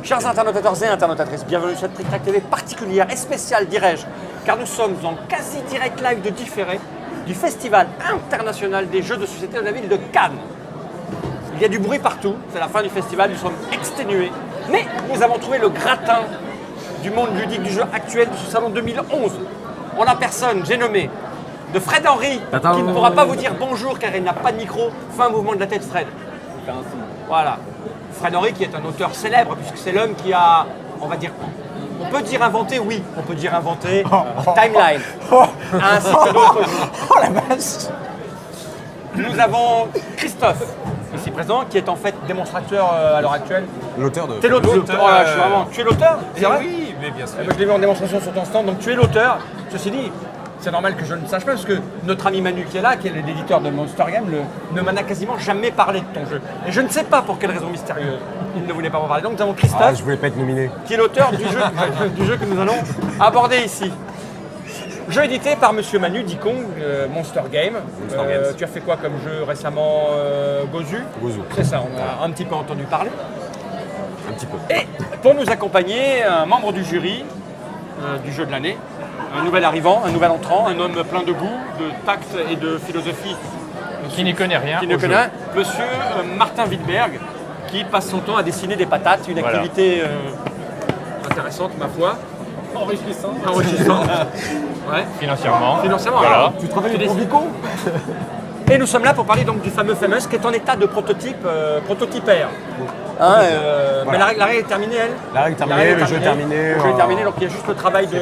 Chers internautateurs et internautatrices, bienvenue sur cette Trick Track TV particulière et spéciale, dirais-je, car nous sommes en quasi direct live de différé du Festival international des jeux de société de la ville de Cannes. Il y a du bruit partout, c'est la fin du festival, nous sommes exténués, mais nous avons trouvé le gratin du monde ludique du jeu actuel de ce salon 2011. En la personne, j'ai nommé de Fred Henry, qui ne pourra pas vous dire bonjour car il n'a pas de micro. Fais un mouvement de la tête, Fred. Voilà. Fred Henry qui est un auteur célèbre puisque c'est l'homme qui a, on va dire, on peut dire inventé, oui, on peut dire inventé Timeline, ainsi que d'autres jeux. Oh la vache! Nous avons Christophe, ici présent, qui est en fait démonstrateur à l'heure actuelle. L'auteur de... T'es l'auteur. Oh là, je suis vraiment... Tu es l'auteur? C'est vrai? Oui, mais bien sûr. Je l'ai vu en démonstration sur ton stand, donc tu es l'auteur. Ceci dit, c'est normal que je ne sache pas, parce que notre ami Manu qui est là, qui est l'éditeur de Monster Game, ne m'en a quasiment jamais parlé de ton jeu. Et je ne sais pas pour quelle raison mystérieuse il ne voulait pas m'en parler. Donc nous avons Christophe, Ah, je voulais pas être nominé. qui est l'auteur du jeu, du jeu que nous allons aborder ici. Jeu édité par Monsieur Manu Dicong, Monster Game. Games. Tu as fait quoi comme jeu récemment? Gozu. Gozu. C'est ça, on a un petit peu entendu parler. Un petit peu. Et pour nous accompagner, un membre du jury du jeu de l'année, un nouvel arrivant, un nouvel entrant, un homme plein de goût, de tact et de philosophie. Qui n'y connaît rien. Qui ne connaît rien. Monsieur Martin Wittberg, qui passe son temps à dessiner des patates, une activité intéressante, ma foi. Enrichissante. Ouais. Financièrement. Financièrement, Voilà. alors, tu travailles pour Vico. Et nous sommes là pour parler donc du fameux Famous qui est en état de prototypaire. Hein, mais la règle est terminée, elle. La règle est terminée, le jeu est terminé. Le jeu est terminé, donc il y a juste le travail de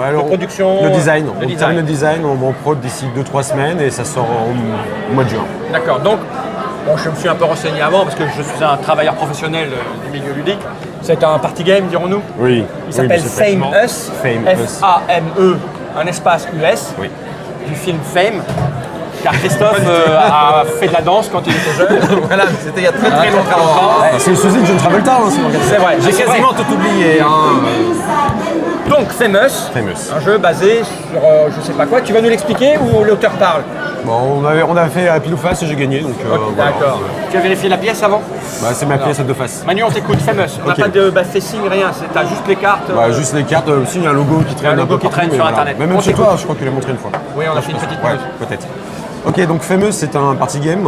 alors, production. Le design. Le On termine le design, on va en prod d'ici 2-3 semaines et ça sort au mois de juin. D'accord, donc bon, je me suis un peu renseigné avant parce que je suis un travailleur professionnel du milieu ludique. C'est un party game, dirons-nous. Oui. Il s'appelle Famous. F-A-M-E, un espace US. Oui. Du film Fame. Car Christophe a fait de la danse quand il était jeune. Voilà, c'était il y a très très longtemps. C'est le sosie de John Travolta, hein, C'est vrai. J'ai quasiment tout oublié. Donc Famous, Famous. un jeu basé sur je sais pas quoi. Tu vas nous l'expliquer ou l'auteur parle? Bon, on a fait pile ou face et j'ai gagné, donc voilà. D'accord. Tu as vérifié la pièce avant? Bah, c'est ma pièce à deux faces. Manu, on t'écoute. Famous. On n'a Ok. pas de facing, rien. T'as juste les cartes. Bah, juste les cartes, aussi il y a un logo qui traîne un logo peu qui traîne partout, sur mais voilà. Internet. Mais même On chez toi, t'écoute. je crois que tu l'as montré une fois. Oui, on a fait une petite Ouais, pause. peut-être. Ok, donc Famous, c'est un party game.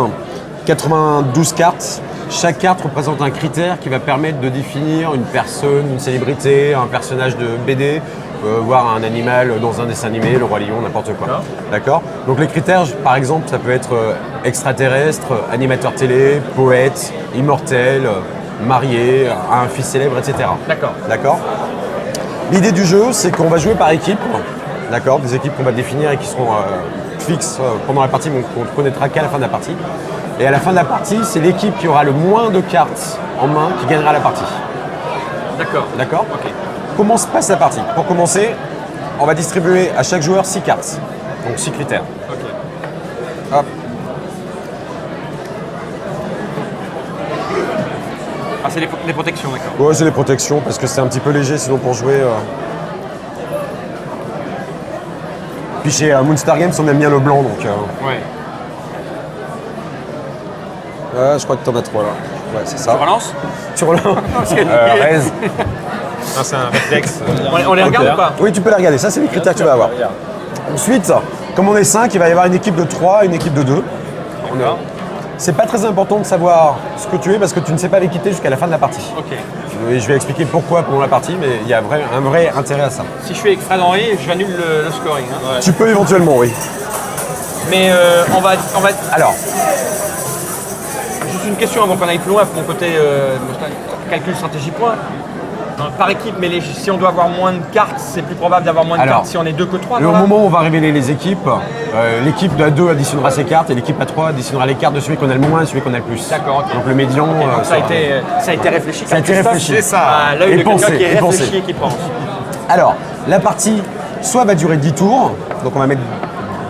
92 cartes. Chaque carte représente un critère qui va permettre de définir une personne, une célébrité, un personnage de BD, voire un animal dans un dessin animé, le roi lion, n'importe quoi. D'accord. Donc les critères, par exemple, ça peut être extraterrestre, animateur télé, poète, immortel, marié, un fils célèbre, etc. D'accord. D'accord. L'idée du jeu, c'est qu'on va jouer par équipe. D'accord. Des équipes qu'on va définir et qui seront fixes pendant la partie, mais qu'on ne connaîtra qu'à la fin de la partie. Et à la fin de la partie, c'est l'équipe qui aura le moins de cartes en main qui gagnera la partie. D'accord. D'accord. Ok. Comment se passe la partie? Pour commencer, on va distribuer à chaque joueur 6 cartes. Donc 6 critères. Ok. Hop. Ah, c'est les protections, d'accord. Ouais, c'est les protections parce que c'est un petit peu léger, sinon pour jouer. Puis chez Monster Games, on aime bien le blanc, donc. Ouais. Je crois que t'en as 3 là. Ouais, c'est ça. Tu relances? Tu relances. Raise. C'est un réflexe. On les regarde ou pas? Oui, tu peux les regarder. Ça, c'est les critères que tu vas avoir. Ensuite, comme on est 5, il va y avoir une équipe de 3 et une équipe de 2. C'est pas très important de savoir ce que tu es parce que tu ne sais pas les quitter jusqu'à la fin de la partie. Ok. Et je vais expliquer pourquoi pendant la partie, mais il y a un vrai intérêt à ça. Si je suis avec Fred Henry, j'annule le scoring. Hein. Tu peux éventuellement, oui. Mais on va. Alors, Juste une question avant qu'on aille plus loin, pour mon côté calcul stratégie point. Par équipe, mais si on doit avoir moins de cartes, c'est plus probable d'avoir moins de Alors, cartes si on est 2 que 3. au moment où on va révéler les équipes, l'équipe de 2 additionnera ses cartes et l'équipe à 3 additionnera les cartes de celui qu'on a le moins et celui qu'on a le plus. D'accord, ok. Donc le médian. Donc ça a sera- été réfléchi. Ça a été Christophe, réfléchi. c'est ça. À l'œil Et de quelqu'un pensé, qui est et pensé. réfléchi et qui pense. Alors, la partie soit va durer 10 tours, donc on va mettre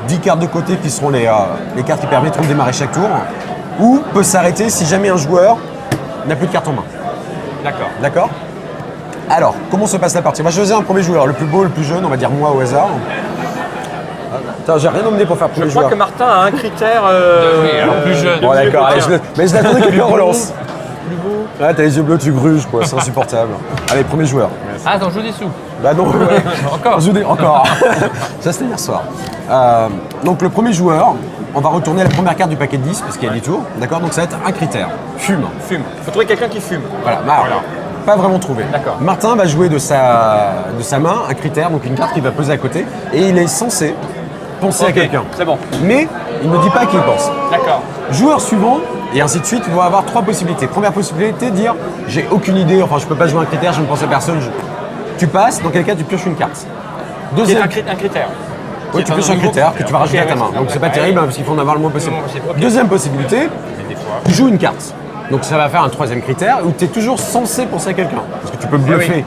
10 cartes de côté qui seront les cartes qui permettront de démarrer chaque tour, ou peut s'arrêter si jamais un joueur n'a plus de cartes en main. D'accord. D'accord? Alors, comment se passe la partie? On va choisir un premier joueur, le plus beau, le plus jeune, on va dire moi au hasard. Attends, j'ai rien emmené pour faire Je premier crois joueur. que Martin a un critère. alors plus jeune. Bon d'accord, allez, mais je l'attendais que quelqu'un relance. plus beau. Ouais, t'as les yeux bleus, tu gruges, quoi, c'est insupportable. Allez, premier joueur. Ah, t'en joues des sous. Bah non, Encore. Encore. Ça, c'était hier soir. Donc, le premier joueur, on va retourner à la première carte du paquet de 10, parce qu'il y a 10 tours. D'accord, donc ça va être un critère. Fume. Fume. Faut trouver quelqu'un qui fume. Voilà, pas vraiment trouvé. D'accord. Martin va jouer de sa main un critère, donc une carte qu'il va poser à côté, et il est censé penser à Ok, quelqu'un. C'est bon. Mais il ne dit pas à qui il pense. D'accord. Joueur suivant, et ainsi de suite, vont avoir 3 possibilités. Première possibilité, dire j'ai aucune idée, enfin je peux pas jouer un critère, je ne pense à personne. Tu passes, dans quel cas tu pioches une carte. Qui est Deuxième, un critère. oui, tu pioches un critère que tu vas rajouter à ta main. Donc c'est pas terrible, hein, parce qu'il faut en avoir le moins possible. Ok. Deuxième possibilité, tu joues une carte. Donc ça va faire un troisième critère où tu es toujours censé penser à quelqu'un. Parce que tu peux bluffer.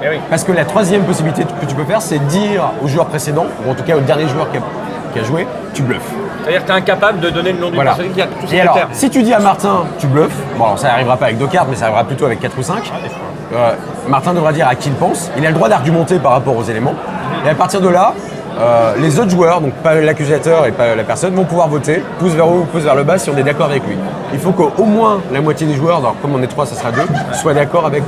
Eh oui. Parce que la troisième possibilité que tu peux faire, c'est dire au joueur précédent, ou en tout cas au dernier joueur qui a joué, tu bluffes. C'est-à-dire que tu es incapable de donner le nom d'une Voilà. personne qui a tous ces Et alors, critères. si tu dis à Martin, tu bluffes, bon alors ça n'arrivera pas avec 2 cartes, mais ça arrivera plutôt avec 4 ou 5. Martin devra dire à qui il pense. Il a le droit d'argumenter par rapport aux éléments. Et à partir de là, les autres joueurs, donc pas l'accusateur et pas la personne, vont pouvoir voter, pouce vers haut ou pouce vers le bas si on est d'accord avec lui. Il faut qu'au moins la moitié des joueurs, donc comme on est 3, ça sera 2, soient d'accord avec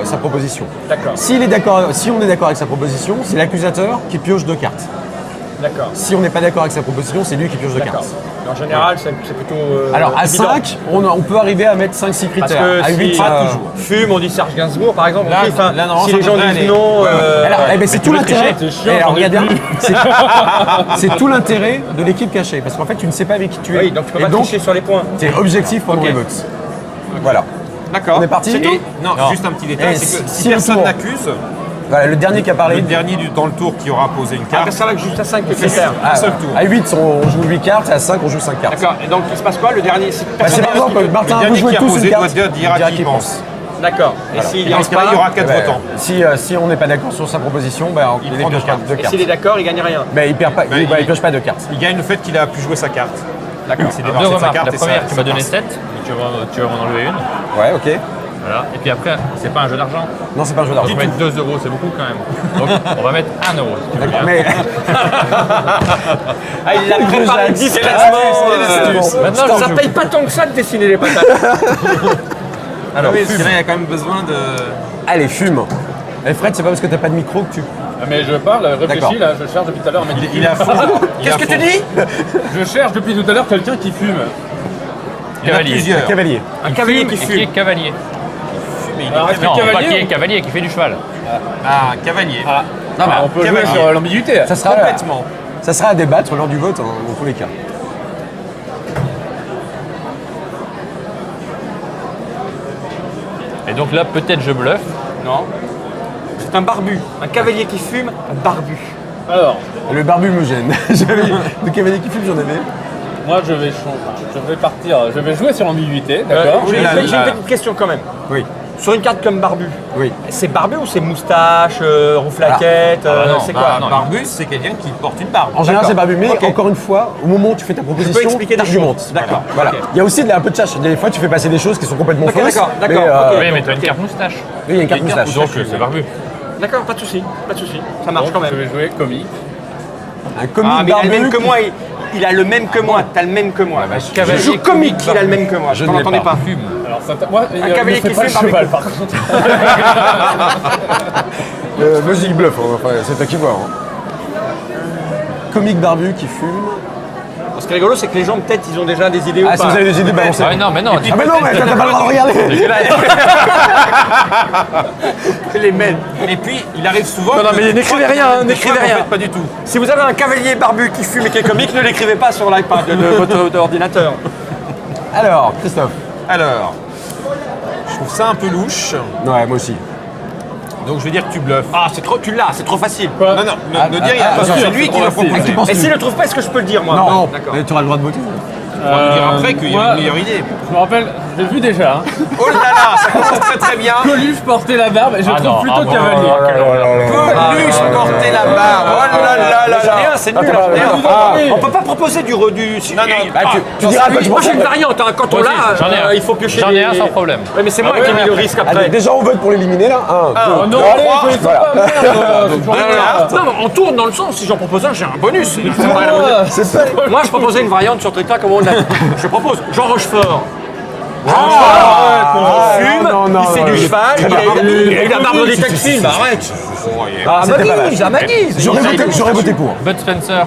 sa proposition. D'accord. Si on est d'accord avec sa proposition, c'est l'accusateur qui pioche 2 cartes. D'accord. Si on n'est pas d'accord avec sa proposition, c'est lui qui pioche 2 D'accord. cartes. En général, c'est plutôt. Alors à évident. 5, on peut arriver à mettre 5-6 Parce critères. que À 8, si fume, on dit Serge Gainsbourg par exemple. Là, Ok, enfin, là, normalement, si ça les gens devrait disent aller. non. Alors, c'est tu tout veux l'intérêt. tricher, c'est chiant, Et alors, j'en ai regardez, plus. c'est tout l'intérêt de l'équipe cachée, parce qu'en fait, tu ne sais pas avec qui tu es. Oui, donc tu peux Et pas tricher sur les points. tu es objectif pendant Ok. les votes. Voilà. D'accord. On est parti. C'est tout. Non, juste un petit détail, Et c'est que si si le personne tour- n'accuse, Voilà, le dernier qui a parlé. le dernier dans le tour qui aura posé une Ah, carte, ça va juste à 5 critères. un seul tour. À 8, on joue 8 cartes, et à 5, on joue 5 cartes. D'accord. Et donc, il se passe quoi le dernier si Bah, personne c'est par exemple, Le Martin, vous dernier jouez qui a tous posé une doit carte. dire à qui il pense. D'accord. Et s'il Et n'y dans arrive ce cas-là, il y pas, aura 4 Ouais, votants. si on n'est pas d'accord sur sa proposition, bah, Il il prend pioche deux cartes. deux et cartes. s'il est d'accord, il gagne rien. Mais il perd pas, Bah, il pioche pas 2 cartes. Il gagne le fait qu'il a pu jouer sa carte. D'accord. C'est Deux débarrassé de sa remarques. carte La et première, ça- tu ça m'as donné passe. 7, tu vas m'en enlever une. Ouais, ok. Voilà. Et puis après, c'est pas un jeu d'argent. Non, c'est pas un jeu Donc d'argent. on va mettre 2 euros, c'est beaucoup quand même. Donc on va mettre 1 euro si tu veux bien. Mais Ah, il l'a préparé Jacques. discrètement. Maintenant, Ça je- paye pas tant que ça de dessiner les patates. alors, Oui, parce que là, il y a quand même besoin de. allez, fume. Et Fred, c'est pas parce que t'as pas de micro que tu. Mais je parle, D'accord. réfléchis là, je cherche depuis tout à l'heure. Il est à fond. Qu'est-ce que tu dis? Je cherche depuis tout à l'heure quelqu'un qui fume. Il y en a plusieurs. Cavalier. Un cavalier qui et qui fume. est cavalier. Mais il est Alors, très est-ce que bien. non, pas qui est cavalier, qui fait du cheval. Ah, cavalier. Non, mais on peut cavalier. jouer sur l'ambiguïté. Ça sera, Complètement. ça sera à débattre lors du vote, hein, dans tous les cas. Et donc là, peut-être je bluffe. Non. C'est un barbu. Un cavalier qui fume, un barbu. Alors, Le barbu me gêne. Le cavalier qui fume, j'en avais. moi je vais partir, je vais jouer sur l'ambiguïté, d'accord J'ai là, une là. petite question quand même. Oui, Sur une carte comme barbu, oui. c'est barbu ou c'est moustache, rouflaquette, Ah, non, c'est bah, quoi non. Barbus, c'est quelqu'un qui porte une barbe. En général, D'accord. c'est barbu, mais Ok. encore une fois, au moment où tu fais ta proposition, expliquer des t'argumentes. choses. D'accord. Voilà. Ok. Il y a aussi un peu de chasse. Des fois, tu fais passer des choses qui sont complètement Ok, fausses. d'accord, d'accord, mais, ok. Oui, mais t'as une carte moustache. oui, il y a une carte moustache. Donc c'est barbu. D'accord, pas de souci, pas de souci. Ça marche quand Je même. vais jouer comique. Un comique Ah, mais il a le barbu même que qui- moi. Il a le même que moi. T'as le même que moi. Je cavalier joue comique, il a le même que moi. Je Je ne t'en l'ai entendais pas. pas. Fume. Alors ça moi, Un cavalier qui fume, cheval barbecue. par contre. Moi, je dis bluff, hein. Enfin, c'est toi qui vois. hein. Comique barbu qui fume. Ce qui est rigolo, c'est que les gens, peut-être, ils ont déjà des idées ou Ah, si pas. vous avez des idées, balancez. Ah mais non, mais non. Ah, mais non, mais t'as pas le droit de regarder. Les mêmes. Et puis, il arrive souvent. Non, non, que- mais n'écrivez rien, hein, n'écrivez Des fois, rien. en fait, pas du tout. Si vous avez un cavalier barbu qui fume et qui est comique, ne l'écrivez pas sur l'iPad de votre ordinateur. Alors, Christophe. Alors, je trouve ça un peu louche. Ouais, moi aussi. Donc, je vais dire que tu bluffes. Ah, c'est trop, tu l'as, c'est trop facile. Non, non, ne dire rien, parce que c'est lui qui l'a proposé. penses- Et s'il le trouve pas, est-ce que je peux le dire, moi Non, D'accord. mais tu auras le droit de voter. On va lui dire après qu'il y a une meilleure idée. Je me rappelle, je l'ai vu déjà. Hein. Oh là là, ça commence très très bien. Coluche portait la barbe et je Ah trouve non, plutôt Oh cavalier. Coluche portait la barbe. Oh là là là J'ai là. rien, c'est nul. t'as pas- Rien. Ah. On peut pas proposer du. Non, non, Bah, tu diras pas, tu Moi, penses- j'ai une variante. Hein. Quand on Moi l'a, aussi, j'en ai un. il faut piocher. J'en ai un les- sans problème. Ouais, mais c'est moi qui ai mis le risque Allez, après. déjà, on vote pour l'éliminer là. Un, Oh deux. non, allez, je les Voilà. pas, merde. c'est toujours là. Non, mais on tourne dans le sens. Si j'en propose un, j'ai un bonus. C'est pas. Moi, je proposais une variante sur TikTok comme on a. Je propose Jean Rochefort. Il fume, il fait du cheval, il a eu la barbe dans des tas de films, arrête. À ma guise, à ma guise. J'aurais voté pour. Bud Spencer.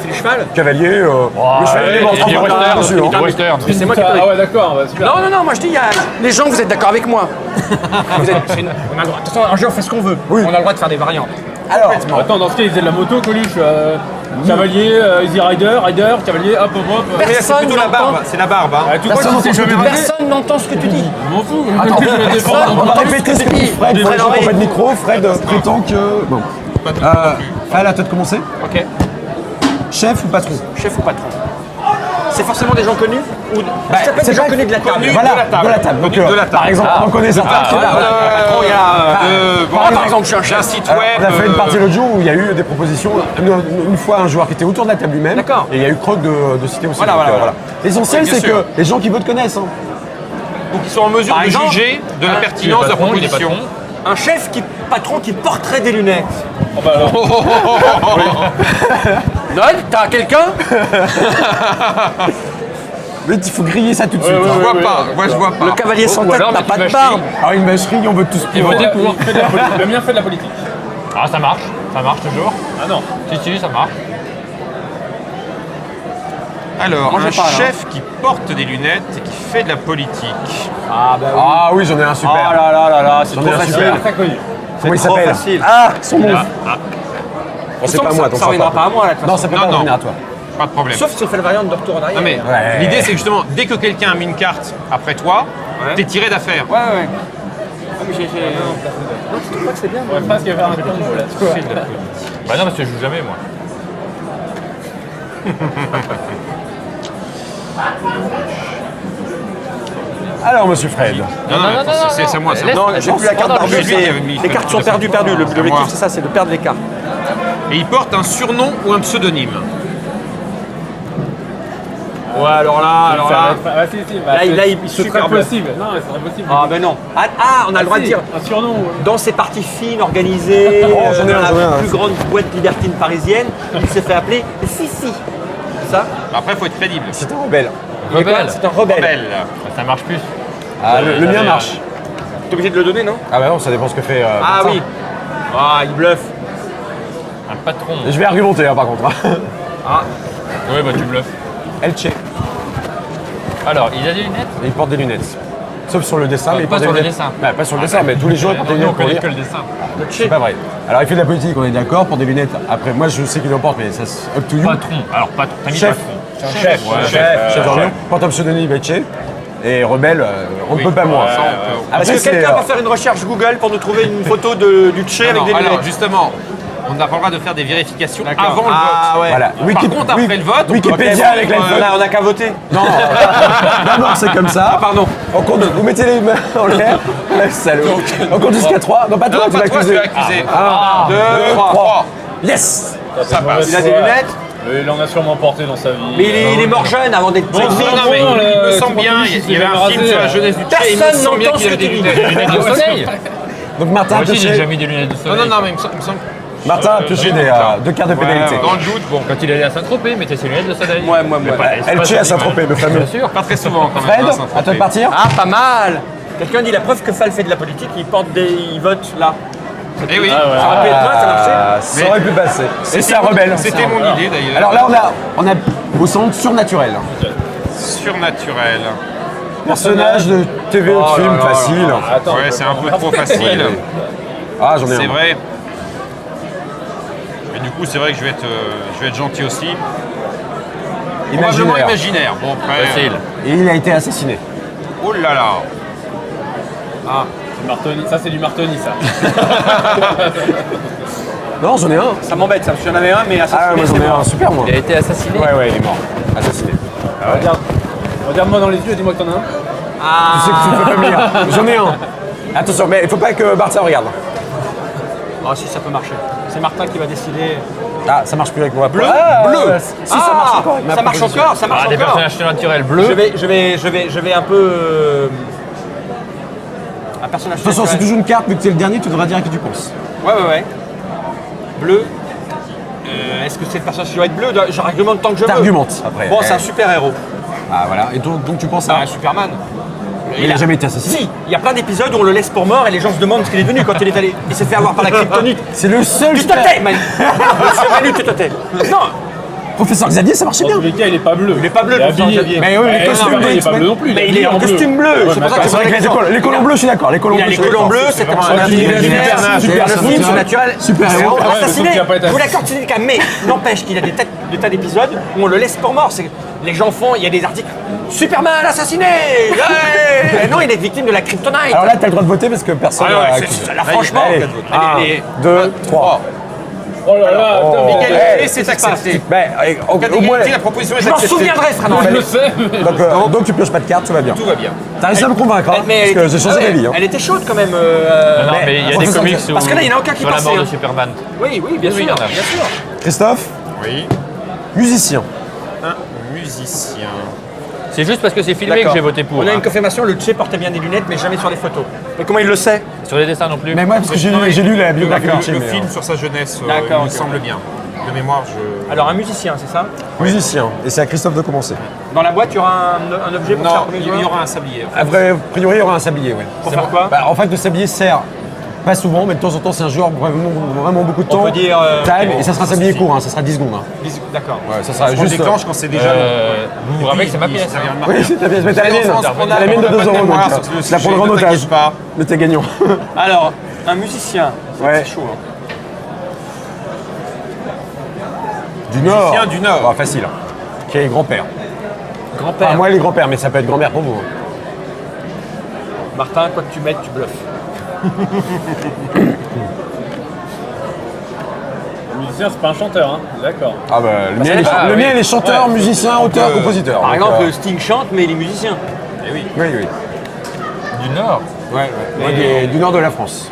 C'est du cheval. Cavalier, le chevalier mort, Il est western. C'est moi qui ai Ah ouais, d'accord, bah, super. Non, moi je dis, les gens, vous êtes d'accord avec moi. On a le droit. De toute façon, un jeu, on fait ce qu'on veut. On a le droit de faire des variantes. Alors, Attends, dans ce cas, ils faisaient de la moto, Coluche. Cavalier, Easy Rider, cavalier, hop. Personne n'entend. C'est la barbe. Hein. Tu crois que c'est jamais arrivé? Personne n'entend ce que tu dis. Je m'en fous. Je vais défendre. on va répéter ce que dit Fred. Fred, Fred, Henry. pas de micro. Fred prétend que... Bon. Fred, à toi de commencer. Ok. Chef ou patron? Chef ou patron? C'est forcément des gens connus ou je t'appelle des gens connus de la table. Voilà, de la table. Donc, par exemple, on connaît certains qui... Par exemple, je suis un chef. site On a fait une partie l'autre jour où il y a eu des propositions. Une fois, un joueur qui était autour de la table lui-même. D'accord. Et il y a eu Croc de citer aussi. Voilà, Donc, voilà. L'essentiel, Oui, bien c'est sûr. que les gens qui votent connaissent. Hein. Donc ils sont en mesure Par de exemple, juger de la pertinence de la proposition. Un chef patron qui porterait des lunettes. Oh, bah alors. Noël, t'as quelqu'un? Mais il faut griller ça tout de suite. ouais, hein. Je vois pas, moi je vois pas. Le cavalier sans tête alors, n'a mais pas tu de vas barbe. Alors une mâcherie, on veut tous Et pour. voter pour. Le mien fait de la politique. Ah, ça marche toujours. Ah non. Si, ça marche. Alors, Moi, un je parle, chef qui porte des lunettes et qui fait de la politique. Ah oui, j'en ai un super. Oh là là, c'est J'en trop ai un facile. super. Ça connu. Comment il trop s'appelle? facile. Ah, son nom. C'est c'est pas moi, ça reviendra pas à moi là. de toute Non, façon. ça peut Non, pas non. revenir à toi. Pas de problème. Sauf si on fait la variante de retour en arrière. Non mais Ouais. l'idée c'est que justement, dès que quelqu'un a mis une carte après toi, Ouais. t'es tiré d'affaire. Ouais. Ah, mais non, tu trouves pas que c'est bien? On va presque faire un combo là. Bah non, parce que je joue jamais, moi. Alors, monsieur Fred. Non, c'est à moi. c'est à moi. Non, j'ai plus la carte Laisse- barbue. c'est lui qui avait mis- Les cartes sont perdues. L'objectif, c'est ça, c'est de perdre les cartes. Et il porte un surnom ou un pseudonyme. Ouais, alors là. Ah, si. Là, il c'est super très bluff. possible. Non, c'est très possible. Ah, ben non. Ah, on a le droit de Si, dire. un surnom. Dans ces parties fines, organisées, j'en ai un, dans j'en ai la un. plus grande boîte libertine parisienne, il s'est fait appeler Sissi. C'est ça? Après, il faut être crédible. C'est un rebelle. Rebelle. C'est un rebelle. Belle. Ça marche plus. Ah, le mien marche. T'es obligé de le donner, non? Ah bah non, ça dépend ce que fait. Ah Vincent. oui. Ah, il bluffe. Un patron. Et je vais argumenter par contre. hein. Ouais, bah tu bluffes. Elche. Alors, il a des lunettes. Et il porte des lunettes. Sauf sur le dessin, mais il pas porte sur des le lunettes. dessin. Bah, pas sur le dessin, mais tous les jours il porte des Nous, on lunettes pour connaît lire. que le dessin. C'est pas vrai. Alors il fait de la politique, on est d'accord, pour des lunettes. Après, moi je sais qu'il en porte, mais ça c'est up to you. Patron. Alors, patron. T'as mis Chef. patron. Chef. Chef d'Orient. Porte un pseudonyme Elche. Et rebelle, on ne peut pas moins. Après, Est-ce que c'est, quelqu'un peut faire une recherche Google pour nous trouver une photo du Tché avec des Alors lunettes? justement, on n'a pas le droit de faire des vérifications D'accord. avant le vote. Ah ouais. Voilà. Par contre, après le vote, on Wikipédia peut- avec l'iPhone. On a qu'à voter. Non, d'abord c'est comme ça. Pardon. On compte, vous mettez les mains en l'air. Le salaud. On compte jusqu'à 3. Non, pas toi, Non, tu pas vas toi, tu accuser. vas accuser. 2, 3. 3. Yes. Ça passe. Il a des lunettes, Il en a sûrement porté dans sa vie. mais il est mort jeune avant d'être Non, sexy. non, mais il me semble bien, il y avait un film sur la jeunesse du Tché, et il me Personne semble bien n'entend qu'il avait ce que des tu lunettes. dis. Lunettes de soleil. Donc Martin a Moi aussi, j'ai pioché, déjà mis des lunettes de Non, soleil. non, mais il me semble Martin a pioché deux cartes de pénalité. dans le doute, bon, Quand il allait à Saint-Tropez, il mettait ses lunettes de soleil. Moi. Elle tue à Saint-Tropez, le fameux. Bien sûr. pas très souvent quand même. Fred, hein, Saint-Tropez. à toi de partir. Ah, pas mal. Quelqu'un dit la preuve que Fall fait de la politique, il vote là. Eh oui, Ça aurait pu être moi, ça marchait. Ça aurait pu passer. Et c'est un rebelle. c'était mon idée d'ailleurs. Alors là, on a au centre surnaturel. Surnaturel. Personnage de TV ou de film facile. Attends, Ouais, c'est un peu trop facile. Ah, j'en ai un. C'est vrai. Mais du coup, c'est vrai que je vais être gentil aussi. Probablement Imaginaire. imaginaire. Bon, après. Facile. Et il a été assassiné. Oh là là. c'est Martoni. Ça, c'est du Martoni, ça. Non, j'en ai un. Ça m'embête, ça. J'en avais un, mais Ah, moi j'en ai un super, moi. Il a été assassiné. Ouais, il est mort. Assassiné. Regarde-moi dans les yeux et dis-moi que t'en as un. Tu sais que tu ne peux pas me lire. J'en ai un. Attention, mais il faut pas que Martin regarde. Ah, si, ça peut marcher. C'est Martin qui va décider. Ah, ça marche plus avec moi. Bleu. Bleu. Si, ça marche encore. avec ma Ça marche proposition. encore, ça marche Ah, des encore. personnages surnaturels bleus. Je vais un peu. Un personnage. De toute façon, c'est toujours une carte, vu que c'est le dernier, tu devras dire à qui tu penses. Ouais. Bleu. Est-ce que c'est le personnage qui doit être bleu? J'argumente tant que je veux. T'argumentes après. Bon, c'est un super héros. Ah voilà. Et donc tu penses à. Superman. Il a jamais été assassiné. Si, il y a plein d'épisodes où on le laisse pour mort et les gens se demandent ce qu'il est devenu quand il est allé. Il s'est fait avoir par la kryptonite. C'est le seul. Tu te tais, Manu. Monsieur Manu, tu te tais. Non, Professeur Xavier, ça marchait Dans bien. tous les cas, il est pas bleu. il est pas bleu, Il est professeur habillé. Xavier. Mais oui, les Eh, costumes non, de il est pas bleu non plus. Mais il est en costume bleu. C'est pour ça que C'est vrai que les colons bleus, je suis d'accord. Les colons Il a bleus. les je suis colons d'accord. bleus, c'est un vraiment un personnage film imaginaire, super super naturel. film, naturel. Super héros. C'est Ouais, assassiné. sauf qu'il a pas été Vous assassiné. l'accord, tu dis qu'un mais n'empêche qu'il y a des tas d'épisodes où on le laisse pour mort. Les gens font, il y a des articles. Superman assassiné. Ouais. Et non, il est victime de la kryptonite. Alors là, t'as le droit de voter parce que personne. Ah ouais, n'a- là, franchement, Allez, allez, 1, 2, 3. Oh là là, Oh. putain, mais Égalité, Eh, c'est accepté. Ben, au moins. La proposition est Je m'en acceptée. souviendrai, Fernand. je le sais. Donc tu pioches pas de cartes, tout va bien. Tout va bien. T'as réussi à me convaincre, hein, Mais parce que j'ai changé d'avis. hein. Elle était chaude quand même. Non, mais il y a des professeur, comics parce que là, il y en a aucun qui sur la passait, mort de hein. Superman. Oui, oui, bien Oui, sûr, il y en a. bien sûr. Christophe, Oui. musicien. Un musicien. C'est juste parce que c'est filmé que D'accord. j'ai voté pour. On a hein. une confirmation, le Tché portait bien des lunettes, mais jamais sur les photos. Mais comment il le sait? Sur les dessins non plus. Mais moi, parce que j'ai lu la biographie D'accord. de Che, Le mais, film sur sa jeunesse, D'accord, il me ok. semble bien. De mémoire, je. Alors, un musicien, c'est ça? musicien. Et c'est à Christophe de commencer. Dans la boîte, il y aura un objet pour faire Non, premier il joueur y aura un sablier. A priori, il y aura un sablier, ouais. Pour faire quoi? Bah, en fait, le sablier sert pas souvent, mais de temps en temps, c'est un joueur vraiment beaucoup de temps. peut dire, Time, et ça sera un sablier court, hein, ça sera 10 secondes. hein. D'accord. Ouais, ça sera On juste. déclenche quand c'est déjà. Vous vous rappelez que c'est ma pièce. hein. Oui, c'est ta pièce, mais t'as la mienne. T'as la mienne de 2 euros, donc tu la prendras en otage. Pas. Mais t'es gagnant. Alors, un musicien, Ouais. c'est chaud. Hein. Du Nord. Musicien du Nord. Ah, facile. Qui est grand-père. Grand-père. Ah, moi, les grands-pères, mais ça peut être grand-mère pour vous. hein. Martin, quoi que tu mettes, tu bluffes. Le musicien, c'est pas un chanteur, hein. D'accord. Ah, bah, le mien, Ah, le oui. mien, il est chanteur, musicien, auteur, compositeur. Par Donc, exemple, Sting chante, mais il est musicien. oui, oui. Du Nord. Ouais. Moi, du nord de la France.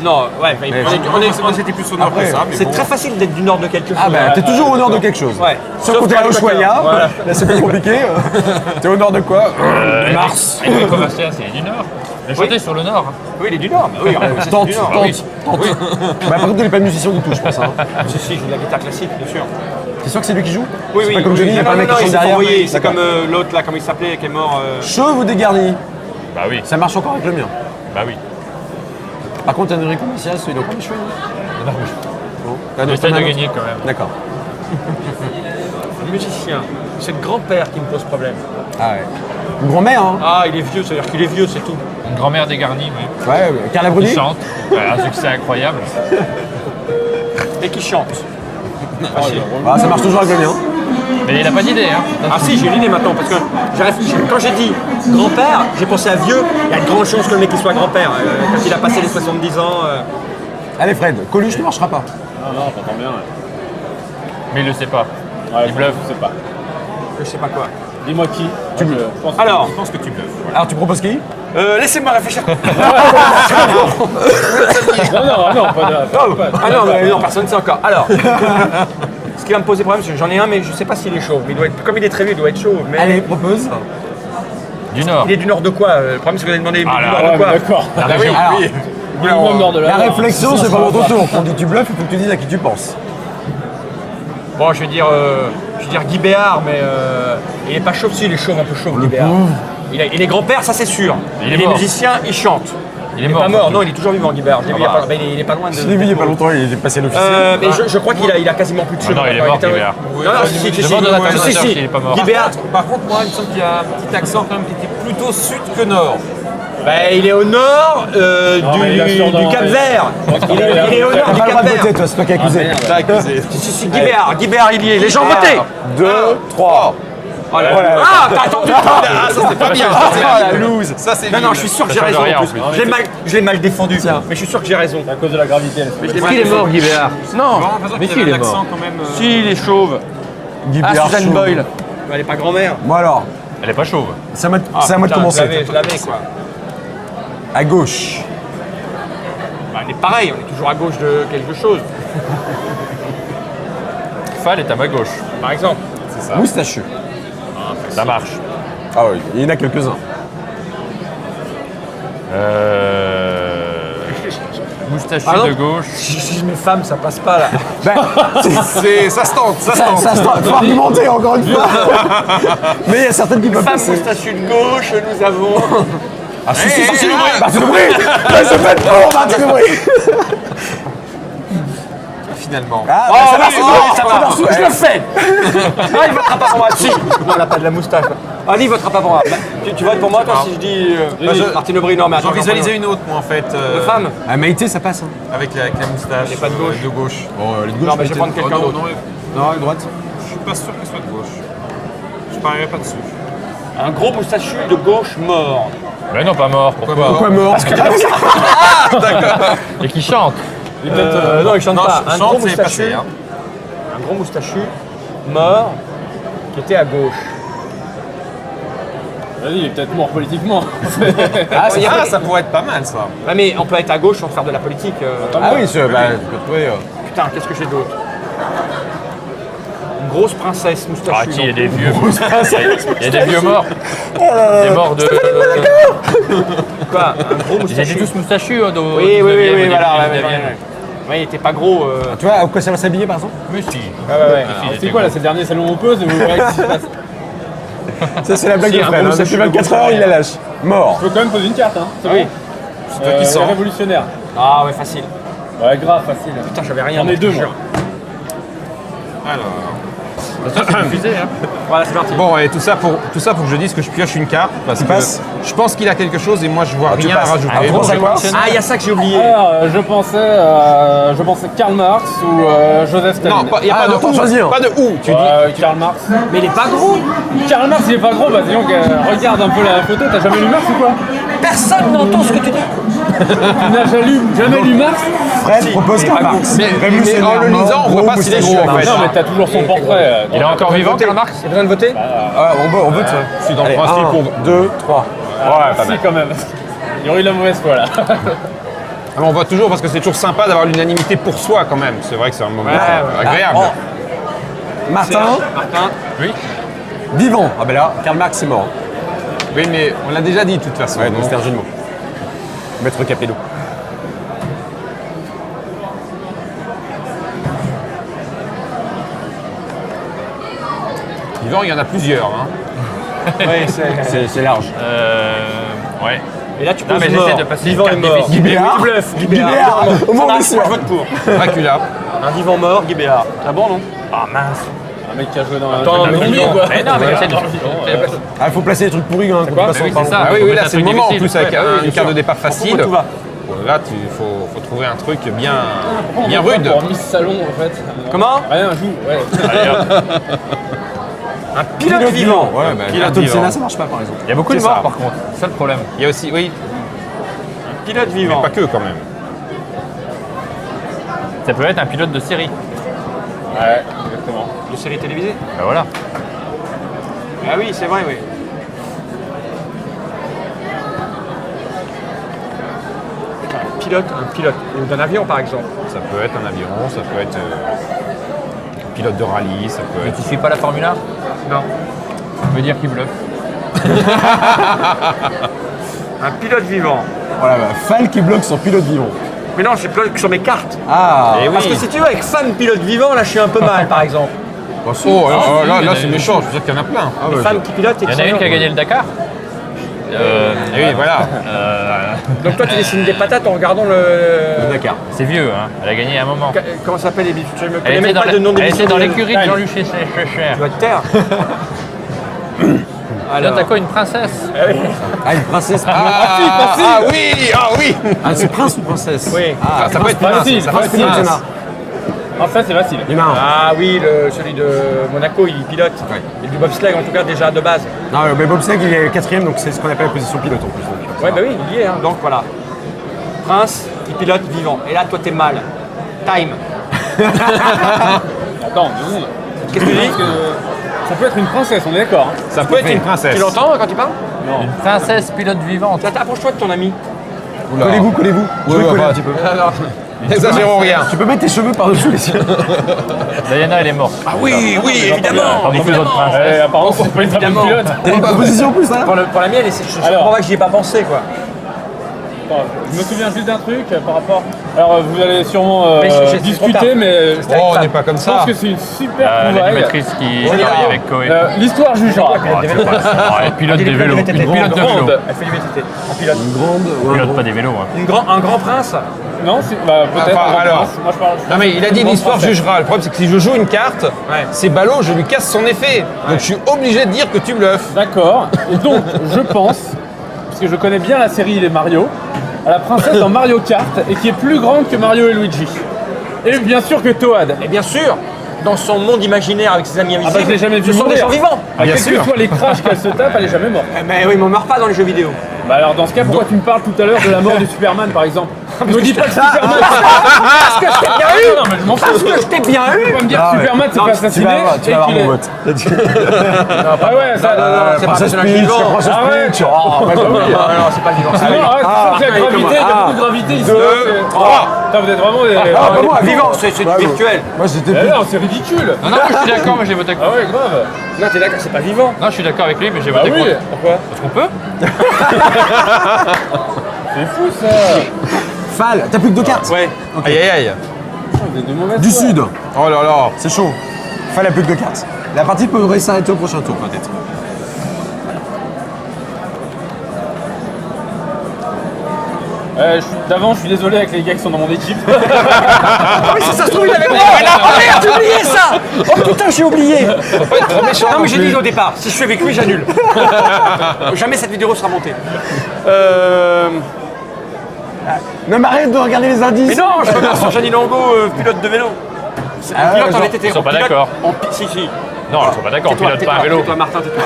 Non, ouais, mais C'était plus au nord Après, que ça. mais c'est bon. très facile d'être du nord de quelque chose. Ah, bah, t'es toujours au nord de quelque chose. Ouais. Sauf quand t'es à quand Ushuaïa, voilà. là, c'est plus compliqué. T'es au nord de quoi Mars. Et le commercial, c'est du Nord. J'ai chanté sur le Nord. Oui, il est du nord. Bah oui, c'est Tente, du nord. tente. Bah, par contre, il n'est pas musicien du tout, je pense. hein. Si, si, il joue de la guitare classique, bien sûr. T'es sûr que c'est lui qui joue Oui, C'est oui. pas comme Johnny, il n'y a Non, pas un non, mec non, qui il chante s'est derrière. envoyé. C'est D'accord. comme l'autre, là, comment il s'appelait, qui est mort. Chauve ou dégarni Bah oui. Ça marche encore avec le mien. Bah oui. Par contre, Enrico Macias, il a encore des cheveux. Non, Bon. Ah, non, J'essaie t'en as de un autre. gagner quand même. D'accord. Musicien. C'est le grand-père qui me pose problème. Ah ouais. Une grand-mère, hein Ah, il est vieux, ça veut dire qu'il est vieux, c'est tout. Une grand-mère dégarnie, oui. Ouais, Carla Qui Bruni. chante. Un succès incroyable. Et qui chante. Ah, ça marche toujours avec le mien. Mais il a pas d'idée, hein. Ah si, j'ai l'idée maintenant, parce que j'ai réfléchi. Quand j'ai dit grand-père, j'ai pensé à vieux. Il y a de grandes chances que le mec il soit grand-père. Quand il a passé les 70 ans. Allez, Fred, Coluche ne marchera pas. Non, non, t'entends bien. Ouais. Mais il le sait pas. Ouais, Il bluffe. Je sais pas. Je sais pas quoi. Dis-moi qui. Tu Moi, bluffes. je pense Alors, Je pense que tu bluffes. Alors, tu proposes qui laissez-moi réfléchir. Non, non, non, pas de. Ah non, mais non, personne ne sait encore. Alors, ce qui va me poser problème, c'est que j'en ai un, mais je sais pas s'il est chauve. Mais il doit être, comme il est très vieux, il doit être chauve. Mais Allez, propose. Du Nord. il est du nord de quoi Le problème, c'est que vous avez demandé du Ah là, nord Ouais, de quoi mais d'accord. La région. Alors, Minimum nord de la mer. réflexion, c'est pas pour ton tour. Quand on dit tu bluffes, il faut que tu dises à qui tu penses. Bon, je vais dire Guy Béard, mais il est pas chauve, si, il est chauve, un peu chauve, Guy Béard. Il est grand-père, ça c'est sûr. Il est Il est mort. musicien, il chante. Il est Il est mort. pas mort, non, il est toujours vivant, Guy Béard. Je l'ai vu il y a bah. pas- ben, il est pas loin de. Je l'ai vu il y a pas longtemps, il est passé à l'officiel. Mais je crois qu'il a quasiment plus de cheveux. non, il est Enfin, mort, était- Guy Béard. Non, non, si, si, si. Demande aux Si, internationaux si. s'il est pas mort. Guy Béard, Par contre, moi, il me semble qu'il y a un petit accent quand même qui était plutôt sud que nord. ben, il est au nord mais il a sûr du dans- Cap Vert. Il est au nord T'as du pas le droit Cap de voter, Vert. toi, c'est toi qui as accusé. Si, Guy Béard, il y est. Les gens votaient. 2, 3. Ah, t'as attendu. Ah, ça c'est pas bien. Ah, la loose. Ça c'est Non, non, je suis sûr que j'ai Ça change raison. rien, en en plus. plus. Je l'ai mal défendu, mais je suis sûr que j'ai raison. À cause de la gravité. Est-ce qu'il est mort, Guy Béard? Non. Mais qui est mort quand même. Si, il est chauve. Guy Ah, Béard Suzanne chaud. Boyle. Elle est pas grand-mère. Bon alors, Elle est pas chauve. c'est à moi de Ah, Putain, commencer. Je l'avais, quoi. À gauche. Bah, elle est pareil, on est toujours à gauche de quelque chose. Fall est à ma gauche. Par exemple. Moustacheux. Ça marche. Ah oui, il y en a quelques-uns. moustachu Par de exemple, gauche. Si je mets femme, ça passe pas là. Ça se tente, ça se tente. Ça se faut argumenter encore une fois. Mais il y a certaines qui peuvent Femme passer. moustachu de gauche, nous avons. Ah si, si, si, Martin Lebris. Mais je fais pour Martin Lebris. Finalement. Ah, Oh, bah, ça oui, marche, oui, ça ça marche. marche. Je le fais. Ah, il votera pas pour moi. Si. Non, elle a pas de la moustache. Ali, il votera pas pour moi. Bah, tu votes pour moi, toi, si je dis Martine Aubry? Non, mais attends. J'en visualisais une autre, moi, en fait. De femme. Ah, Maïté, ça passe. Hein. Avec la moustache. Elle est pas de gauche. De gauche. Oh, elle est de gauche. Non, mais je vais prendre quelqu'un d'autre. Non, à droite. Je suis pas sûr qu'elle soit de gauche. Je parierais pas dessus. Un gros moustachu de gauche mort. Mais non, pas mort. Pourquoi Pourquoi mort? Parce que Et qui chante. Non, il chante Non, pas. Un gros chante, c'est moustachu. passé. Hein. Un gros moustachu mort qui était à gauche. Vas-y, il est peut-être mort politiquement. Ça pourrait être pas mal, ça. Ouais, mais on peut être à gauche sans faire de la politique. Ah oui, bah, Putain, qu'est-ce que j'ai d'autre? Une grosse princesse Ah, moustachue. il y a des vieux. Il y a des vieux morts. Des morts de. Quoi? Un gros Ils étaient moustachu. tous moustachus. Hein, Oui, oui, oui, oui, voilà. Ouais, il était pas gros. Tu vois, à quoi ça va s'habiller par exemple? Mais si. C'est quoi là, c'est le dernier salon on pose et vous voyez ce qui se passe. Ça, c'est la blague Si, de un Fred. gros Hein. Depuis moustachu 24 de heures, gauche. il la lâche. Mort. Je peux quand même poser une carte, hein. C'est Ah oui. bon. C'est toi qui sens. Révolutionnaire. Ah ouais, facile. Ouais, grave, facile. Putain, j'avais rien. J'en ai deux, moi. Alors. C'est fusée, hein. Voilà, c'est parti. Bon, et tout ça pour que je dise que je pioche une carte. Parce que passes je pense qu'il a quelque chose et moi je vois tu rien à passes. rajouter. Un gros Bon, je savoir. passe. Ah, il y a ça que j'ai oublié. Alors, je pensais Karl Marx ou Joseph Staline. Non, il n'y a Ah, pas non, de faut ou. choisir. Pas de ou. Tu dis. Karl Marx. Mais il est pas gros. Karl Marx, il est pas gros, bah dis donc, regarde un peu la photo, t'as jamais lu Marx ou quoi? Personne n'entend ce que tu dis. Tu n'as jamais lu Marx? Fred propose Karl Marx. Mais en le lisant, on voit pas s'il est gros en fait. Non, mais t'as toujours son portrait. Il est encore vivant, Karl Marx. Il y a besoin de voter? Ah, on vote ça. Je suis dans le Allez, principe 1, pour. 2, 3. Ouais, pas Si, mal. quand même. Il y aurait eu la mauvaise foi là. Ah, mais on vote toujours parce que c'est toujours sympa d'avoir l'unanimité pour soi quand même. C'est vrai que c'est un moment Ouais. agréable. Martin, Martin. Oui. vivant. Ah ben là, Karl Marx est mort. Oui, mais on l'a déjà dit de toute façon. Ouais, donc donc. c'était un jeu de mots. Maître Capello. Vivant, il y en a plusieurs. Hein. Ouais, c'est. C'est large. Ouais. Et là, tu Non, poses mais mort. j'essaie de passer Vivant une et carte mort. difficile. Guy Béard. Bluff. Guy Béard. Béard. Non, Au moins, ça on est marche, sûr. moi, je vote pour. Dracula. Un vivant mort, Guy Béard. Ah bon, non? Ah mince. Un mec qui a joué dans Attends, un mais zombie, non. quoi. Mais non, mais j'essaie de. Ah, il faut placer des trucs pourris hein, quand quoi tu passes Mais oui, en parlant. c'est ça. Ah oui, faut oui, mettre là un c'est le truc moment en difficile. plus avec Ouais, une bien carte de sûr. départ Pourquoi facile. tout va? Bon, là, il faut trouver un truc bien On rude. vote pas pour Miss Salon en fait. Comment? Rien, joue, ouais. Un pilote vivant. Ouais, bah, Pilote Ayrton vivant. Senna, ça marche pas par exemple. Il y a beaucoup de C'est morts ça. par contre. C'est ça le problème. Il y a aussi, oui, Pilote mais vivant. pas que quand même. Ça peut être un pilote de série. Ouais, exactement. De série télévisée? Ben voilà. Ah oui, c'est vrai, oui. Un pilote d'un avion par exemple. Ça peut être un avion, ça peut être pilote de rallye, ça peut Mais être. tu suis pas la Formule 1? Non. Ça veut dire qu'il bluffe. Un pilote vivant. Voilà, bah, Falk qui bloque son pilote vivant. Mais non, je bloque sur mes cartes. Ah, Eh oui. Parce que si tu veux, avec femme pilote vivant, là je suis un peu mal par exemple. Oh, là, il y en a c'est une. méchant, je veux dire qu'il y en a plein. Ah, Les ouais, femmes qui pilotent et Il y qui en a une sont qui a gagné le Dakar. Et oui, voilà. Donc toi tu dessines des patates en regardant le. Dakar. C'est vieux, hein. Elle a gagné à un moment. Comment ça s'appelle les bijoux? Je ne Elle connais était même dans pas de nom des elle était bijoux. dans l'écurie de Jean-Luc Cher. Tu vas te taire. Là, t'as quoi, une princesse? Ah, une princesse. Ah oui. Ah, c'est prince ou princesse? Oui. Ah, Ça peut être Facile, ça Prince peut être Philippe Sénat. Ah, ça c'est facile. Il est marrant. Ah oui, celui de Monaco, il pilote. Ouais. Et du bobsleigh en tout cas déjà de base. Non, mais Bobsleigh, il est 4ème, donc c'est ce qu'on appelle la position pilote en plus. Donc, ça Ouais, va. bah oui, il y est. Hein. Donc voilà. Prince qui pilote vivant. Et là, toi, t'es mal. Time. Attends, 2 secondes. Qu'est-ce que tu dis? Parce que ça peut être une princesse, on est d'accord. Hein. Ça peut être une princesse. Tu l'entends quand tu parles? Une princesse pilote vivante. Approche-toi de ton ami. Collez-vous. Je vais coller un petit peu. N'exagérons rien. Tu peux mettre tes cheveux par-dessus les siens. Diana, elle est morte. Ah oui, évidemment. Parmi les autres princesses. Apparemment, ça peut être un Évidemment. pilote. T'as une proposition en plus là? Pour la mienne, je Alors. comprends pas que j'y ai pas pensé quoi. Attends, je me souviens juste d'un truc par rapport. Alors vous allez sûrement Mais c'est trop tard. discuter, mais Oh, on n'est pas comme je pense ça. que c'est une super trouvaille. L'animatrice qui travaille avec Koé. L'histoire jugera. Elle pilote des vélos. Une pilote de vélo. Elle fait du VTT. En pilote. Une grande ou un Pilote gros. pas des vélos. hein. Un grand prince. Non, c'est peut-être. Enfin, alors. Moi je parle. Non mais il a dit l'histoire jugera. Le problème c'est que si je joue une carte, Ouais. c'est ballot, je lui casse son effet. Donc je suis obligé de dire que tu bluffes. D'accord. Et donc, je pense, parce que je connais bien la série Les Mario, à la princesse dans Mario Kart et qui est plus grande que Mario et Luigi. Et bien sûr que Toad. Et bien sûr, dans son monde imaginaire avec ses amis invisibles, je l'ai jamais vu ce sont des mourir. gens vivants. Bien Quels sûr. que soient les crashs qu'elle se tape, elle est jamais morte. Mais oui, mais on meurt pas dans les jeux vidéo. Bah alors dans ce cas, pourquoi tu me parles tout à l'heure de la mort de Superman par exemple? Ne me dis pas que Superman. Parce que je t'ai bien eu. Non mais je m'en fous. Parce que je t'ai bien Tu eu. vas me dire que Superman s'est fait Tu assassiner vas et avoir qu'il mon est... vote. Ah ouais, ça... C'est pas Princess un Peach, vivant. Princess Arrête. Peach. Oh, ouais, bah oui. Non, c'est pas vivant. Ah non, arrête, tu sens que la gravité, il y a beaucoup de gravité ici. Putain, vous êtes vraiment des... Ah, bah, moi, Vivant, c'est du virtuel. Moi, j'étais Eh plus. non, c'est ridicule. Non, non, je suis d'accord, mais j'ai voté Ah contre. ouais, grave. Non, t'es d'accord, c'est pas vivant. Non, je suis d'accord avec lui, mais j'ai Ah voté oui. contre. Pourquoi? Parce qu'on peut. C'est fou ça. Fall, t'as plus que 2 cartes. Ouais. Aïe aïe aïe. Vous êtes de mauvaise Du foi. sud. Oh là là. C'est chaud. Fall a plus que 2 cartes. La partie pourrait s'arrêter au prochain tour, peut-être. D'avant, je suis désolé avec les gars qui sont dans mon équipe. Ah oui, ça se trouve, il avait moi. Oh merde, j'ai oublié ça. Oh putain, j'ai oublié. Non, mais j'ai dit au départ, si je suis avec lui, j'annule. Jamais cette vidéo sera montée. Non, mais arrête de regarder les indices. Mais non, je regarde sur Janine Longo, pilote de vélo. Ah, Pilote en genre, VTT. ils sont on pas pilote- d'accord. Si, si. Non, ils sont pas d'accord. On Tais-toi, pilote pas un vélo. tais-toi, Martin, tais-toi.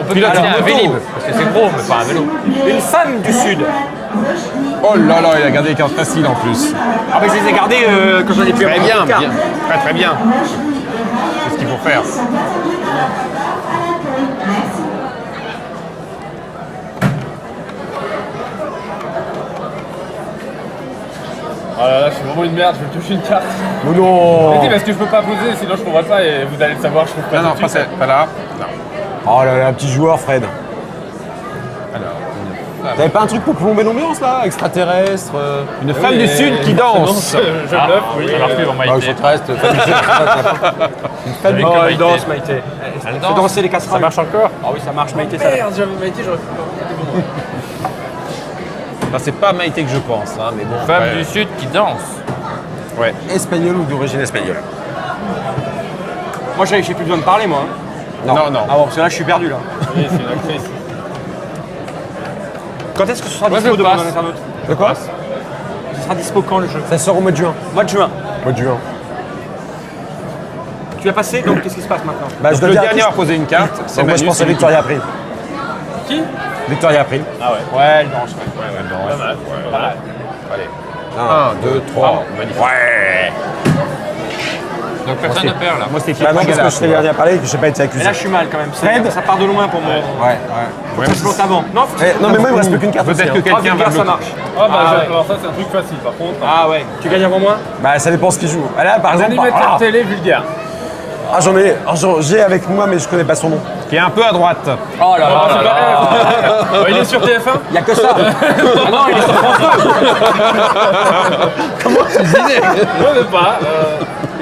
On peut piloter un Vélib. Parce que c'est gros, mais pas un vélo. Une femme du Sud. Oh là là, il a gardé les cartes faciles en plus. Ah bah je les ai gardées quand j'en ai plus Très bien, carte. bien. Très très bien. C'est ce qu'il faut faire. Oh là là, je suis vraiment une merde, je vais toucher une carte. Oh non. Mais dis, parce que je peux pas poser, sinon je trouverai pas et vous allez le savoir, je trouve pas. Non, non, tout de suite. pas là. Non. Oh là là, petit joueur, Fred. Alors, T'avais pas un truc pour plomber l'ambiance là? Extraterrestre une Oui, femme du mais- Sud qui c'est danse. bon, je Ah, bluffe, oui. ça marche plus dans Ah, Maïté. extraterrestre, femme du Sud, Avec Oh, Maïté. elle danse, Maïté. Elle fait danse. danser les casseroles. Ça marche encore. Ah oui, ça marche, Maïté. Ça... Merde, j'avais Maïté, j'aurais pu Enfin, c'est pas Maïté que je pense, hein, mais bon. Femme ouais. du Sud qui danse. Ouais. Espagnol ou d'origine espagnole? Moi, j'ai plus besoin de parler, moi. hein. Non, non. Ah bon, parce que là, je suis perdu, là. Oui, c'est une actrice. Quand est-ce que ce sera Moi, dispo je de passe. mon internaute? De quoi? Ce sera dispo quand, le jeu? Ça sort au mois de juin. Mois de juin. Mois de juin. Tu l'as passé, donc qu'est-ce qui se passe maintenant? Bah, je Le dois dire dernier à poser une carte, c'est moi, Manu. je pense à c'est lui Victoria April. Qui? Victoria April. Ah ouais. Ouais, elle danse, ouais. Pas mal. Pas mal. Allez. 1, 2, 3. Magnifique. Ouais. Donc personne ne perd là. Moi, c'était Bah non, parce que je serais le dernier dernier. à parler et que j'ai pas été Mais accusé. là, je suis mal quand même. Fred Ça part de loin pour moi. Ouais, ouais. Ça se flotte avant. Non, faut- Non, mais moi, il me reste plus qu'une carte. Peut-être aussi, que hein. Ah, quelqu'un va Vulgaire, ça bloquer. marche. Ah bah, Ah ouais. alors ça, c'est un truc facile par contre. Ah ouais. Tu gagnes avant moi? Bah, ça dépend ce qu'il joue. Ah, là, par Un exemple. animateur Ah, télé vulgaire. ah, j'ai avec moi, mais je connais pas son nom. Qui est un peu à droite. Oh là Ah, là c'est là pas là. elle. Il est sur TF1. Il y a que ça. Ah non, il est sur France 2. Je ne sais pas.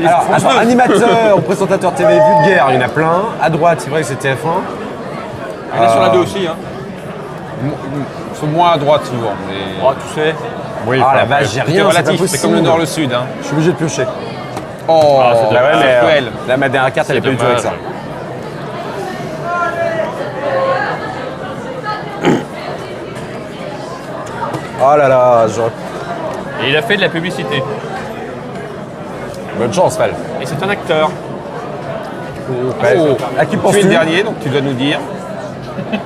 Alors, attends, animateur ou présentateur TV vulgaire, il y en a plein. À droite, c'est vrai que c'est TF1. Il est sur la 2 aussi. Hein. Ils sont moins à droite souvent. Mais... Oh, tu sais. Oui, Ah, la vache, j'ai tout est rien, c'est relatif, pas c'est possible. comme le nord, le sud. Hein. Je suis obligé de piocher. Oh, c'est Bah ouais, mais cruel. là, ma dernière carte, elle est pas du tout avec ça. Oh là là, Et il a fait de la publicité. bonne chance, Val. Et c'est un acteur. Ouais. Oh. À qui Tu es penses-tu? le dernier, donc tu dois nous dire.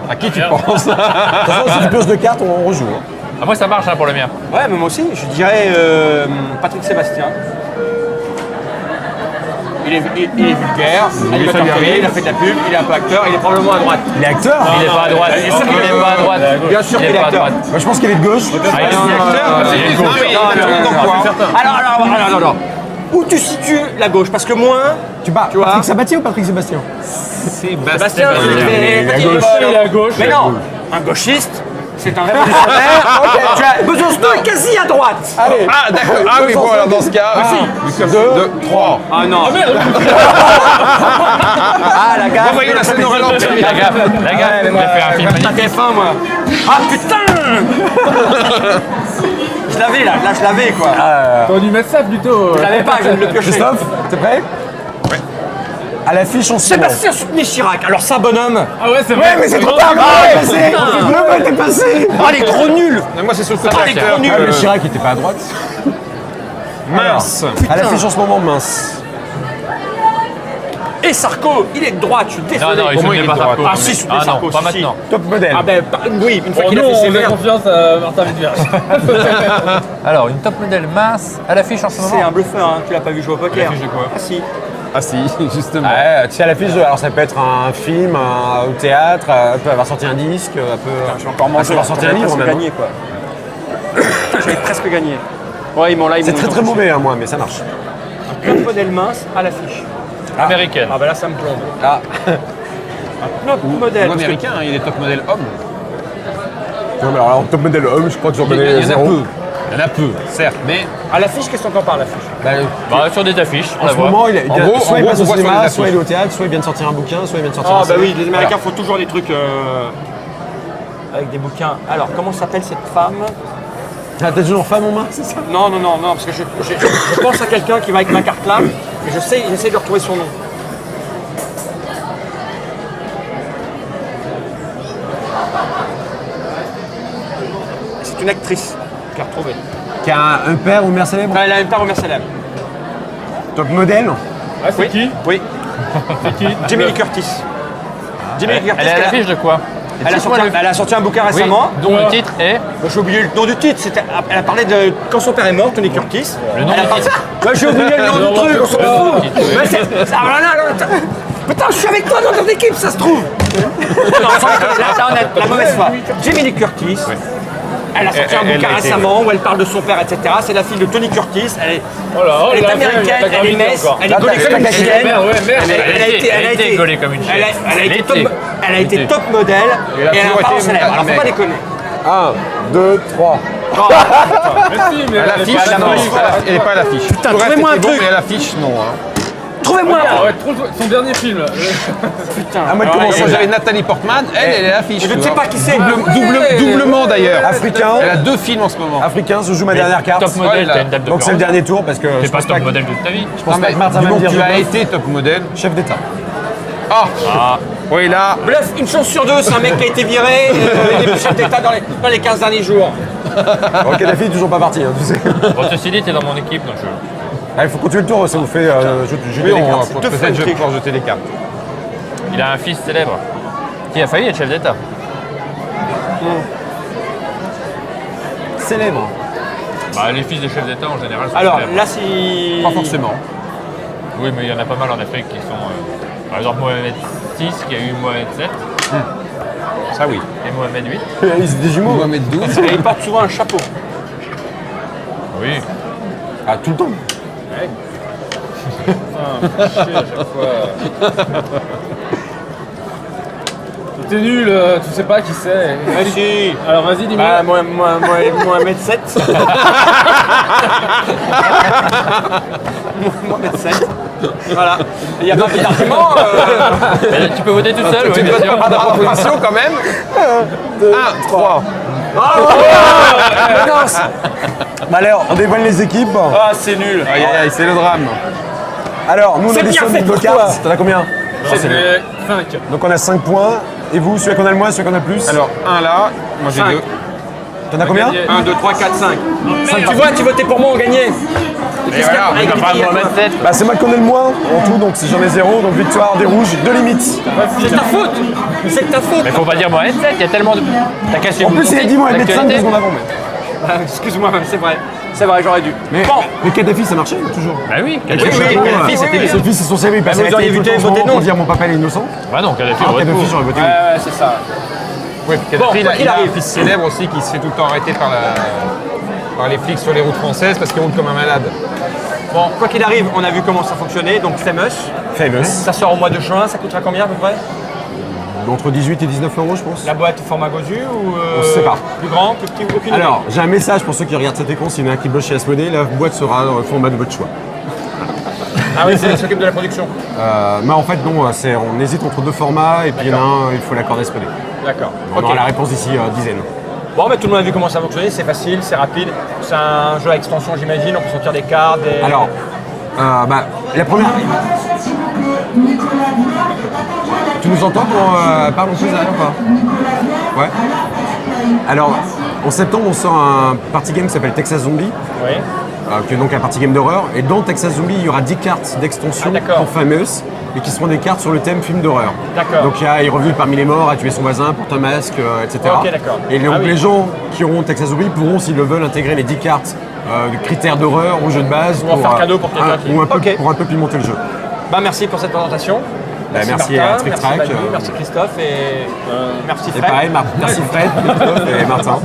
À qui tu penses? De toute façon, si tu pioches deux cartes, on rejoue. hein. Ah, moi ça marche hein, pour le mien. Ouais, mais moi aussi, je dirais Patrick Sébastien. Il est vulgaire, animateur télé, il a fait de la pub, il est un peu acteur, il est probablement à droite. Il est acteur? Il est pas à droite. Il est pas à droite. Bien sûr Il qu'il est est pas à acteur. droite. Moi, je pense qu'il est de gauche. Ah, il est acteur. C'est Il est plus- gauche. non, mais il Non, a non, tourné non, dans non, quoi? Alors. Où tu situes la gauche? Parce que moins, Tu parles Tu vois. Patrick Sabatier ou Patrick Sébastien? Sébastien, il est à Petit gauche. Paul. Il est à gauche. Mais non, un gauchiste, C'est un révolutionnaire. Tu as Besançon est quasi à droite. Allez, Ah, d'accord. Ah oui, bon, alors dans ce cas. 2, 3. Ah non. Ah merde. Ah la gaffe. Envoyez la scène au ralenti. La gaffe, j'ai fait un film T'as magnifique. TF1 moi. Ah putain. Je l'avais là je l'avais quoi. T'aurais dû mettre ça plutôt. Je l'avais pas, je viens de le piocher. Christophe, t'es prêt? Ouais. À l'affiche, on se Sébastien Soutné Chirac. Alors ça bonhomme. Ah ouais, c'est vrai. mais c'est trop tard, le passé. T'es passé. Oh les gros nuls. Mais moi, c'est sur le côté les acteur. gros nuls. Le Chirac était pas à droite. Mince. À l'affiche en ce moment, mince. Et Sarko, il est de droite, je suis Non, désolé. non, il Pour moi, soutenait il pas est droit. Sarko. Ah si, soutenez Ah non, Sarko, pas si, si. maintenant. Top modèle. Ah ben oui, une fois Bon, qu'il nous, a fait ses on fait verres. confiance à Martin Vidal. Alors, une top modèle mince à l'affiche en ce C'est moment. un bluffeur, hein. Tu l'as pas vu jouer au poker. L'affiche de quoi? Ah si. Ah si, justement. Ouais, tu sais, à l'affiche, alors ça peut être un film, au théâtre, peut avoir sorti un disque, Je vais encore manger. avoir sorti un livre presque même. gagné quoi. J'avais presque gagné. Ouais, ils m'ont là, ils C'est m'ont très très mauvais, hein, moi, mais ça marche. Un modèle mince à l'affiche. Américaine. Ah bah là ça me plombe. Ah, Notre modèle. Ou américain, hein, il est top modèle homme. non, mais alors, top modèle homme, je crois que j'en Il y connais en a zéro. peu. Il y en a peu, certes, mais À l'affiche, qu'est-ce qu'on entend par l'affiche? Bah, Bah, sur des affiches, on en la ce voit. moment, il En gros, soit il on passe au voit sur les cinéma, affiches. soit il est au théâtre, soit il vient de sortir un bouquin, soit il vient de sortir Ah un bah CD. oui, les Américains font toujours des trucs avec des bouquins. Alors, comment s'appelle cette femme? Ah, t'as toujours femme en main, c'est ça? Non, parce que je pense à quelqu'un qui va avec ma carte là, et j'essaie de retrouver son nom. C'est une actrice qui a retrouvé. Qui a un père ou une mère célèbre? Elle a une part au Mercélem. Top modèle? Ah, c'est qui? Oui. C'est qui? Jamie Lee Curtis. Jamie Lee Curtis, Elle est à l'affiche de quoi? elle a sorti un bouquin Oui, récemment. dont le titre est. J'ai oublié le nom du titre. Elle a parlé de quand son père est mort, Tony Curtis. Le nom Elle a du parlé- titre. Ouais, j'ai oublié le nom du truc, on s'en fout. titre, oui. Mais ah, voilà, putain, je suis avec toi dans ton équipe, ça se trouve. Non, là, on a la mauvaise foi. Jamie Lee Curtis. Elle a sorti un Elle bouquin a été- récemment où elle parle de son père, etc. C'est la fille de Tony Curtis. Elle est, Oh là, oh elle est là, américaine, la elle est gravité mince, encore. elle est gaulée comme une t'as- chienne. Merde, ouais, merde. Elle a été gaulée comme une chienne. Elle a été Elle top modèle et elle a un toujours parent été célèbre. Alors faut mec. pas déconner. 1, 2, 3. Merci, mais à l'affiche, non, elle n'est pas à l'affiche. Putain, trouvez-moi un truc. Mais à l'affiche, non. Hein. Trouvez-moi Ah ouais, trouve son dernier film. putain. À moi de Alors, commencer. Moi, j'avais Nathalie Portman, elle est à l'affiche. Je tu ne sais vois. pas qui c'est. Doublement d'ailleurs. Africain, Elle a 2 films en ce moment. Africain, je joue ma dernière carte. Top modèle, là. t'as une date de Donc c'est le péremption. dernier tour parce que T'es je pas pense top pas modèle toute ta vie. je pense pas que Martin Dis va me donc, dire tu je as bluff. été top modèle. Chef d'État. Ah, oui, là. Bluff, une chance sur deux, c'est un mec qui a été viré, il est chef d'État dans les 15 derniers jours. Bon, Kadhafi est toujours pas parti, hein, tu sais. Bon, ceci dit, t'es dans mon équipe, donc je. Ah, il faut continuer le tour, ça vous fait jeter Oui, les on cartes. va deux peut-être fois pouvoir jeter les cartes. Il a un fils célèbre qui a failli être chef d'État. Célèbre. Bah, les fils des chefs d'État en général sont Alors célèbres. là, si. Pas forcément. Oui, mais il y en a pas mal en Afrique qui sont. Par exemple, Mohamed VI qui a eu Mohamed VII Ça, oui. et Mohamed VIII. Ils sont des jumeaux. Mohamed 12. Et il porte souvent un chapeau. Oui. Ah, tout le temps. T'es nul, tu sais pas qui c'est. Vas-y. Alors vas-y, dis-moi. Bah, Mohamed 7. Mohamed 7. Voilà. Il n'y a pas d'argument. Mais tu peux voter tout seul, oui, Tu bien dois sûr. pas de proposition quand même. 1, 3. Bah alors, on dévoile les équipes. Ah, c'est nul. Aïe, aïe, aïe, c'est le drame. Alors, nous on C'est bien additionne fait nos pour cartes. T'en as combien? C'est 5. Donc on a 5 points. Et vous, celui qu'on a le moins, celui qu'on a le plus? Alors, 1 là, moi j'ai 5. 2. T'en as combien? 1, 2, 3, 4, 5. Tu vois, tu votais pour moi, on gagnait. Et voilà, Il va pas Mohamed VII. Bah c'est moi qui en ai le moins en tout, donc si j'en ai 0, donc victoire des rouges, 2 limites. C'est ta faute. C'est de ta faute. Mais faut pas dire Mohamed VII, il y a tellement de. T'as cassé En plus, il a dit moi, elle met 5 l'actualité. secondes avant. Mais, Ah, excuse-moi, c'est vrai. C'est vrai, j'aurais dû. mais, Bon. mais Kadhafi, ça marchait toujours. Bah oui, Oui, Kadhafi. oui, Kadhafi, c'était bien. Ses fils, c'est son CV, il passe Bah, à la vous télé auriez tout le voté- temps voté non. pour dire mon papa il est innocent. Bah non, Kadhafi, Ah, aurait Kadhafi, tout. j'aurais voté. Ouais, c'est ça. Oui, puis Kadhafi, Bon, quoi qu'il il a un arrive. fils célèbre aussi qui se fait tout le temps arrêter par les flics sur les routes françaises parce qu'il roule comme un malade. Bon, quoi qu'il arrive, on a vu comment ça fonctionnait. Donc, Famous. Famous. Ça sort au mois de juin. Ça coûtera combien à peu près Entre 18 et 19 euros, je pense. La boîte format Gozu ou On se sépare. plus grand, plus petit, aucune Alors, j'ai un message pour ceux qui regardent cet écran. S'il y en a un qui bosse chez Asmodée, la boîte sera dans le format de votre choix. idée. Ah oui, c'est elle s'occupe de la production. Mais en fait, non, on hésite entre deux formats et puis il y en a un, il faut l'accord d'Asmodée. D'accord. On Ok. aura la réponse d'ici dizaine. Bon, mais tout le monde a vu comment ça fonctionnait, c'est facile, c'est rapide. C'est un jeu à extension, j'imagine, on peut sortir des cartes, des... Alors, la première. Tu nous entends pour parler plus derrière ou pas? Ouais. Alors, en septembre, on sort un party game qui s'appelle Texas Zombie, Oui. qui est donc un party game d'horreur. Et dans Texas Zombie, il y aura 10 cartes d'extension Ah, d'accord. pour Famous, et qui seront des cartes sur le thème film d'horreur. D'accord. Donc il y a Il revenu parmi les morts, a tué son voisin, porte un masque, etc. Ok, d'accord. Et donc Ah oui. les gens qui auront Texas Zombie pourront, s'ils le veulent, intégrer les 10 cartes de critères d'horreur au jeu de base. Ou en faire cadeau pour quelqu'un qui- ou un peu, Ok. pour un peu pimenter le jeu. Bah, merci pour cette présentation. Merci Martin, à Trick merci Track, Manu, merci Christophe et merci Et Fred. pareil, merci Fred, Christophe et Martin.